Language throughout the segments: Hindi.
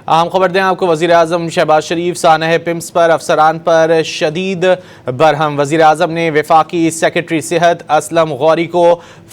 अहम खबर दें आपको, वज़ीर-ए-आज़म शहबाज शरीफ सानह पिम्स पर अफसरान पर शदीद बरहम। वज़ीर-ए-आज़म ने वफाकी सेक्रेटरी सेहत असलम गौरी को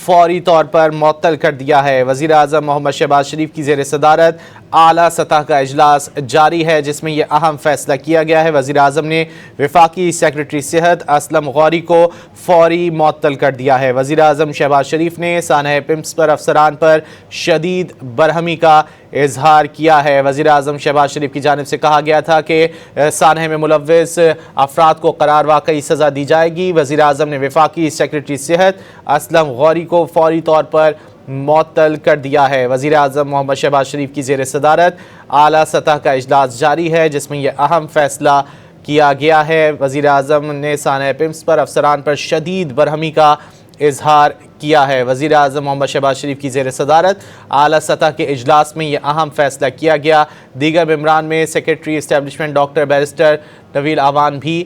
फौरी तौर पर मुअत्तल कर दिया है। वज़ीर-ए-आज़म मोहम्मद शहबाज शरीफ की ज़ेर सदारत आला सतह का इजलास जारी है, जिसमें यह अहम फैसला किया गया है। वज़ीर-ए-आज़म ने वफाकी सेक्रेटरी सेहत असलम गौरी को फौरी मुअत्तल कर दिया है। वज़ीर-ए-आज़म शहबाज शरीफ ने सानह पिम्स पर अफसरान पर शदीद बरहमी का इजहार किया है। वज़ीर-ए-आज़म शहबाज शरीफ की जानिब से कहा गया था कि सानह में मुलव्विस अफराद को करार वाकई सज़ा दी जाएगी। वज़ीर-ए-आज़म ने वफाकी सेक्रेटरी सेहत असलम गौरी को फौरी तौर पर मुअत्तल कर दिया है। वज़ीर-ए-आज़म मोहम्मद शहबाज शरीफ की ज़ेर सदारत आला सतह का इजलास जारी है, जिसमें यह अहम फैसला किया गया है। वज़ीर-ए-आज़म ने सानह पिम्स पर अफसरान पर शदीद बरहमी का इजहार किया है। वज़ीर-ए-आज़म मोहम्मद शहबाज शरीफ की ज़ेर सदारत आला सतह के इजलास में यह अहम फैसला किया गया। दीगर मेम्बरान में secretary establishment doctor barrister Naveel आवान भी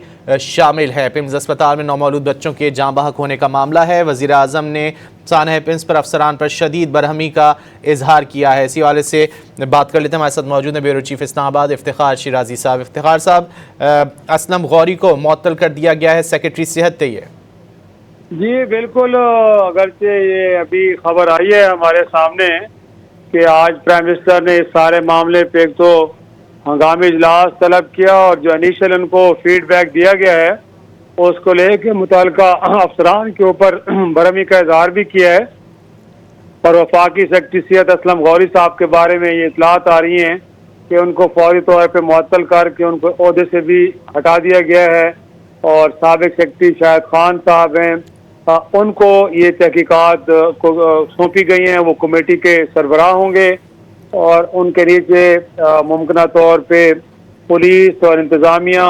शामिल है। पिम्स अस्पताल में नौमौलूद बच्चों के जाँ बहक होने का मामला है। वज़ीर-ए-आज़म ने सानह पिम्स पर अफसरान पर शदीद बरहमी का इजहार किया है। इसी वाले से बात कर लेते हैं। हमारे साथ मौजूद है ब्यूरो चीफ इस्लामाबाद इफ्तिखार शिराजी साहब। इफ्तिखार साहब, असलम गौरी को मुअत्तल कर दिया गया है, सेक्रेटरी सेहत थे ये? जी बिल्कुल, अगरचे ये अभी खबर आई है हमारे सामने कि आज प्राइम मिनिस्टर ने इस सारे मामले पे एक तो हंगामी इजलास तलब किया और जो इनिशियल उनको फीडबैक दिया गया है उसको लेके मुतल्लिका अफसरान के ऊपर बरहमी का इजहार भी किया है। और वफाकी सेक्रेटरी सेहत असलम गौरी साहब के बारे में ये इतलात आ रही हैं कि उनको फौरी तौर पर मुअत्तल करके उनको ओहदे से भी हटा दिया गया है। और साबिक सेक्रेटरी शाहिद खान साहब हैं, उनको ये तहकीकात को सौंपी गई हैं। वो कमेटी के सरबराह होंगे और उनके नीचे मुमकिन तौर पे पुलिस और इंतज़ामिया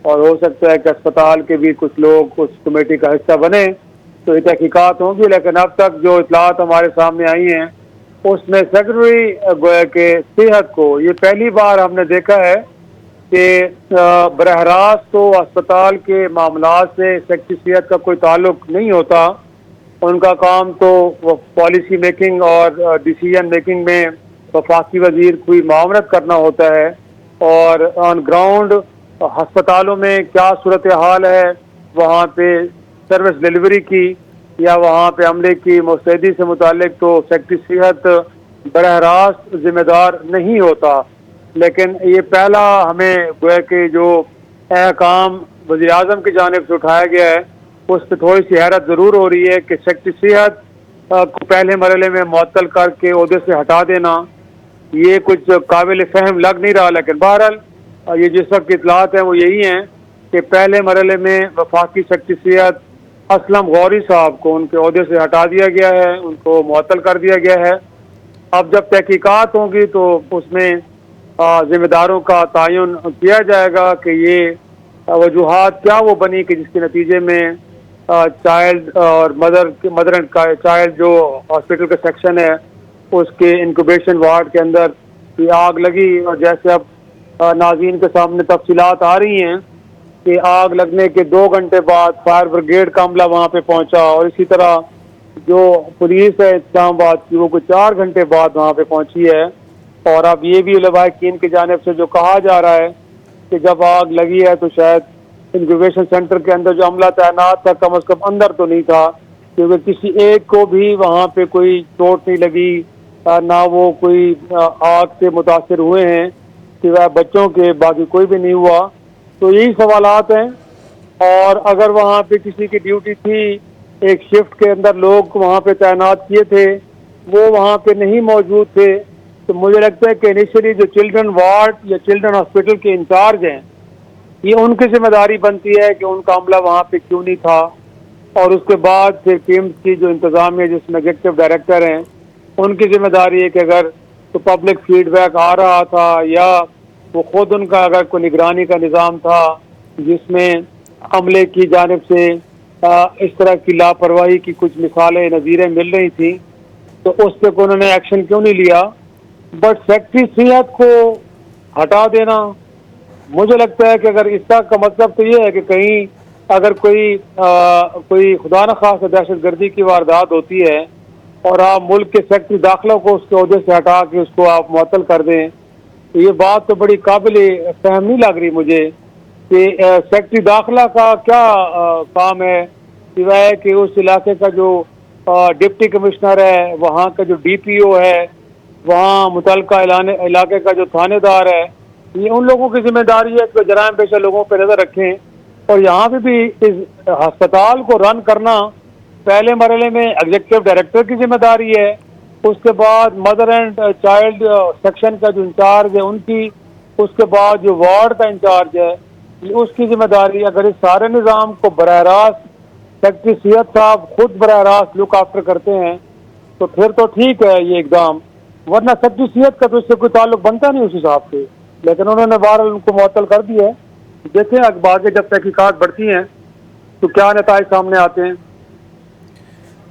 और हो सकता है कि अस्पताल के भी कुछ लोग उस कमेटी का हिस्सा बने। तो ये तहकीकात होंगी, लेकिन अब तक जो इतलात हमारे सामने आई हैं उसमें सेक्रेटरी गोया के सेहत को ये पहली बार हमने देखा है कि बरह रास्त तो अस्पताल के मामलात से सेक्रेटरी सेहत का कोई ताल्लुक नहीं होता। उनका काम तो पॉलिसी मेकिंग और डिसीजन मेकिंग में वफाकी वजीर कोई मामलत करना होता है। और ऑन ग्राउंड अस्पतालों में क्या सूरत हाल है, वहाँ पे सर्विस डिलीवरी की या वहाँ पे अमले की मुस्तैदी से मुतालिक तो सेक्रेटरी सेहत बरह रास्त जिम्मेदार नहीं होता। लेकिन ये पहला हमें गोया कि जो अहकाम वज़ीर-ए-आज़म की जानिब से उठाया गया है उस पर थोड़ी सी हैरत ज़रूर हो रही है कि सेक्रेटरी सेहत को पहले मरहले में मुअत्तल करके ओहदे से हटा देना ये कुछ काबिल फ़हम लग नहीं रहा। लेकिन बहरहाल ये जिस वक्त की इतलात हैं वो यही हैं कि पहले मरहले में वफाकी सेक्रेटरी सेहत असलम गौरी साहब को उनके ओहदे से हटा दिया गया है, उनको मुअत्तल कर दिया गया है। अब जब तहकीकात होंगी तो उसमें जिम्मेदारों का तयन किया जाएगा कि ये वजूहात क्या वो बनी कि जिसके नतीजे में चाइल्ड और मदर एंड चाइल्ड जो हॉस्पिटल का सेक्शन है उसके इंक्यूबेशन वार्ड के अंदर ये आग लगी। और जैसे अब नाज़रीन के सामने तफसीलात आ रही हैं कि आग लगने के 2 घंटे बाद फायर ब्रिगेड का अमला वहाँ पे पहुँचा और इसी तरह जो पुलिस है इस्लामाबाद की वो कुछ 4 घंटे बाद वहाँ पे पहुँची है। और अब ये भी उलमाए-ए-दीन की जानिब से जो कहा जा रहा है कि जब आग लगी है तो शायद इंक्यूबेशन सेंटर के अंदर जो अमला तैनात था कम से कम अंदर तो नहीं था, क्योंकि किसी एक को भी वहाँ पे कोई चोट नहीं लगी, ना वो कोई आग से मुतासिर हुए हैं सिवाय बच्चों के, बाकी कोई भी नहीं हुआ। तो यही सवालात हैं। और अगर वहाँ पे किसी की ड्यूटी थी, एक शिफ्ट के अंदर लोग वहाँ पे तैनात किए थे, वो वहाँ पे नहीं मौजूद थे, तो मुझे लगता है कि इनिशियली जो चिल्ड्रन वार्ड या चिल्ड्रन हॉस्पिटल के इंचार्ज हैं ये उनकी जिम्मेदारी बनती है कि उनका अमला वहाँ पे क्यों नहीं था। और उसके बाद फिर पिम्स की जो इंतज़ामिया जिसमें एग्जीक्यूटिव डायरेक्टर हैं उनकी जिम्मेदारी है कि अगर तो पब्लिक फीडबैक आ रहा था या वो खुद उनका अगर कोई निगरानी का निज़ाम था जिसमें अमले की जानिब से इस तरह की लापरवाही की कुछ मिसालें नज़ीरें मिल रही थी तो उस पर उन्होंने एक्शन क्यों नहीं लिया। बट सेक्रेटरी सेहत को हटा देना, मुझे लगता है कि अगर इसका का मतलब तो ये है कि कहीं अगर कोई खुदा न खास्ता दहशतगर्दी की वारदात होती है और आप मुल्क के सेक्रेटरी दाखिला को उसके ओहदे से हटा के उसको आप मुअत्तल कर दें ये बात तो बड़ी काबिल फहम नहीं लग रही मुझे कि सेक्रेटरी दाखिला का क्या काम है, सिवाय कि उस इलाके का जो डिप्टी कमिश्नर है, वहाँ का जो डीपीओ है, वहाँ मुतलका इलाके का जो थानेदार है, ये उन लोगों की जिम्मेदारी है कि जराइम पेशा लोगों पर नजर रखें। और यहाँ पे भी इस अस्पताल को रन करना पहले मरहले में एग्जीक्यूटिव डायरेक्टर की जिम्मेदारी है, उसके बाद मदर एंड चाइल्ड सेक्शन का जो इंचार्ज है उनकी, उसके बाद जो वार्ड का इंचार्ज है उसकी जिम्मेदारी। अगर इस सारे निज़ाम को बराह रास्त सेक्रेटरी सेहत साहब खुद बराह रास्त लुक आफ्टर करते हैं तो फिर तो ठीक है ये इकदाम, वरना सेक्रेटरी सेहत का तो इससे कोई ताल्लुक बनता नहीं उस हिसाब से। लेकिन उन्होंने बहरहाल उनको मुअत्तल कर दिया है। देखें अब आगे जब तहकीकात बढ़ती हैं तो क्या नताइज सामने आते हैं।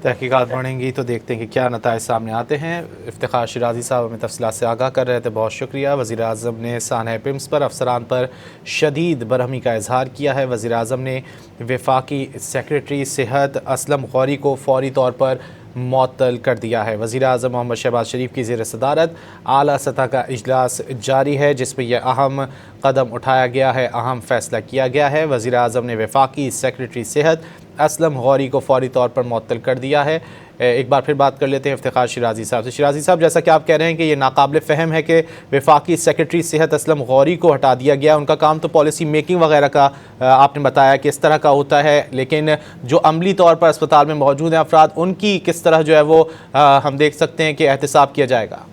तहकीकात बढ़ेंगी तो देखते हैं कि क्या नताइज सामने आते हैं। इफ्तिखार शिराजी साहब हमें तफसीलात से आगाह कर रहे थे, बहुत शुक्रिया। वज़ीर आज़म ने सानह पिम्स पर अफसरान पर शदीद बरहमी का इजहार किया है। वज़ीर आज़म ने वफाकी सेक्रेटरी सेहत असलम गौरी को फौरी तौर पर मुअत्तल कर दिया है। वज़ीर आज़म मोहम्मद शहबाज शरीफ की ज़ेर सदारत आला सतह का इजलास जारी है, जिसमें यह अहम कदम उठाया गया है, अहम फैसला किया गया है। वज़ीर आज़म ने वफाकी सेक्रेटरी सेहत असलम गौरी को फौरी तौर पर मुअत्तल कर दिया है। एक बार फिर बात कर लेते हैं इफ्तिखार शिराजी साहब से। शिराजी साहब, जैसा कि आप कह रहे हैं कि ये नाकाबिल फ़हम है कि वफाकी सेक्रेटरी सेहत असलम गौरी को हटा दिया गया। उनका काम तो पॉलिसी मेकिंग वगैरह का आपने बताया कि इस तरह का होता है, लेकिन जो अमली तौर पर अस्पताल में मौजूद हैं अफराद, उनकी किस तरह जो है वो हम देख सकते हैं कि एहतसाब किया जाएगा?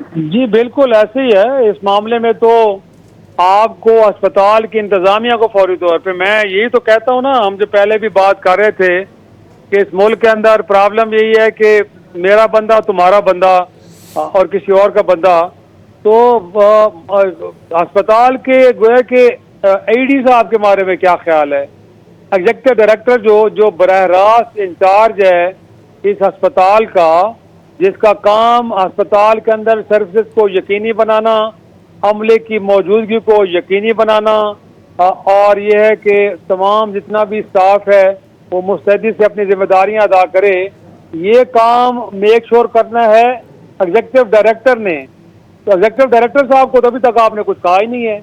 जी बिल्कुल ऐसे ही है। इस मामले में तो आपको अस्पताल की इंतजामिया को फौरी तौर पे, मैं यही तो कहता हूँ ना, हम जो पहले भी बात कर रहे थे कि इस मुल्क के अंदर प्रॉब्लम यही है कि मेरा बंदा तुम्हारा बंदा और किसी और का बंदा। तो अस्पताल के गोया के ईडी साहब के बारे में क्या ख्याल है? एग्जीक्यूटिव डायरेक्टर जो बराह रास्त इंचार्ज है इस अस्पताल का, जिसका काम अस्पताल के अंदर सर्विसेज को यकीनी बनाना, अमले की मौजूदगी को यकीनी बनाना, और यह है कि तमाम जितना भी स्टाफ है वो मुस्तैदी से अपनी जिम्मेदारियां अदा करे, ये काम मेक श्योर करना है एग्जीक्यूटिव डायरेक्टर ने। तो एग्जीक्यूटिव डायरेक्टर साहब को तो अभी तक आपने कुछ कहा ही नहीं है।